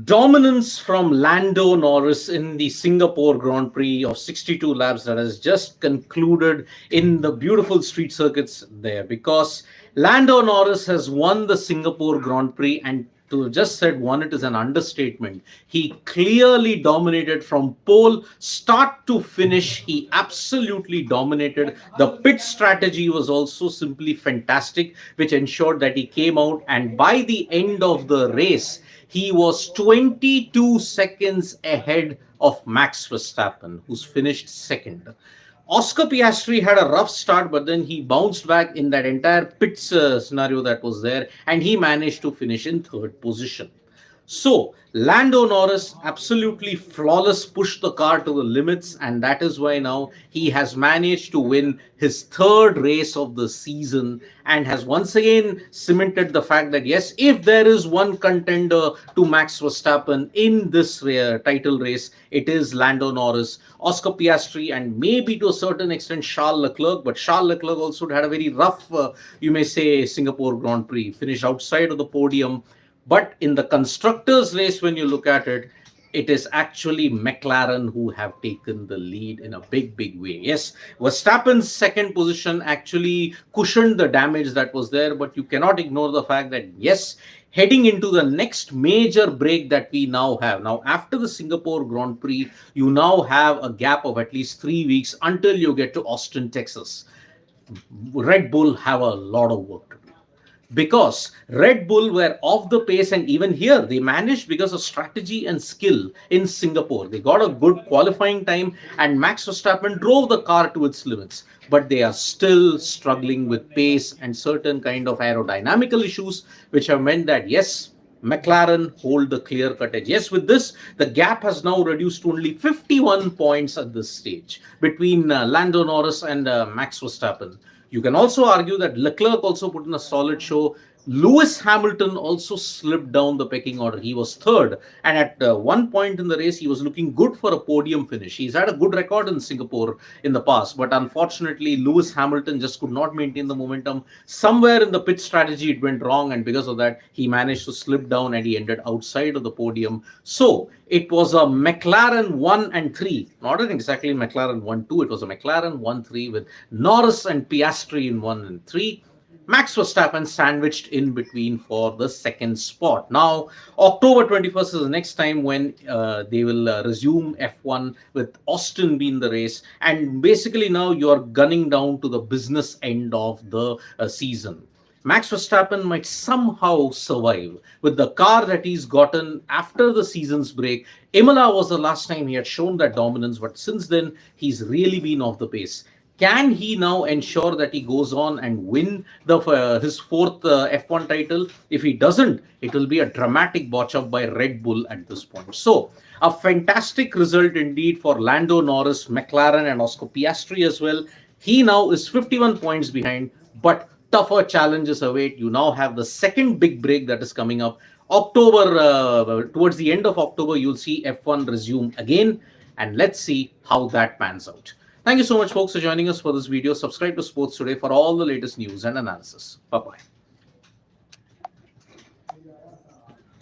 Dominance from Lando Norris in the Singapore Grand Prix of 62 laps that has just concluded in the beautiful street circuits there, because Lando Norris has won the Singapore Grand Prix, and to have just said won it is an understatement. He clearly dominated from pole start to finish. He absolutely dominated. The pit strategy was also simply fantastic, which ensured that he came out, and by the end of the race he was 22 seconds ahead of Max Verstappen, who's finished second. Oscar Piastri had a rough start, but then he bounced back in that entire pits scenario that was there, and he managed to finish in third position. So, Lando Norris absolutely flawless, pushed the car to the limits, and that is why now he has managed to win his third race of the season and has once again cemented the fact that yes, if there is one contender to Max Verstappen in this title race, it is Lando Norris, Oscar Piastri, and maybe to a certain extent Charles Leclerc. But Charles Leclerc also had a very rough, you may say, Singapore Grand Prix, finished outside of the podium. But in the constructors' race, when you look at it, it is actually McLaren who have taken the lead in a big, big way. Yes, Verstappen's second position actually cushioned the damage that was there, but you cannot ignore the fact that, yes, heading into the next major break that we now have. Now, after the Singapore Grand Prix, you now have a gap of at least 3 weeks until you get to Austin, Texas. Red Bull have a lot of work to do, because Red Bull were off the pace, and even here they managed because of strategy and skill in Singapore. They got a good qualifying time, and Max Verstappen drove the car to its limits, but they are still struggling with pace and certain kind of aerodynamical issues, which have meant that yes, McLaren hold the clear-cut edge. Yes, with this, the gap has now reduced to only 51 points at this stage between Lando Norris and Max Verstappen. You can also argue that Leclerc also put in a solid show. Lewis Hamilton also slipped down the pecking order. He was third, and at one point in the race, he was looking good for a podium finish. He's had a good record in Singapore in the past, but unfortunately, Lewis Hamilton just could not maintain the momentum. Somewhere in the pit strategy, it went wrong, and because of that, he managed to slip down and he ended outside of the podium. So it was a McLaren 1 and 3, not exactly McLaren 1 2, it was a McLaren 1 3 with Norris and Piastri in 1 and 3. Max Verstappen sandwiched in between for the second spot. Now, October 21st is the next time when they will resume F1 with Austin being the race. And basically now you're gunning down to the business end of the season. Max Verstappen might somehow survive with the car that he's gotten after the season's break. Imola was the last time he had shown that dominance, but since then, he's really been off the pace. Can he now ensure that he goes on and win his fourth F1 title? If he doesn't, it will be a dramatic botch up by Red Bull at this point. So, a fantastic result indeed for Lando Norris, McLaren, and Oscar Piastri as well. He now is 51 points behind, but tougher challenges await. You now have the second big break that is coming up. October, towards the end of October, you'll see F1 resume again, and let's see how that pans out. Thank you so much, folks, for joining us for this video. Subscribe to Sports Today for all the latest news and analysis. Bye-bye.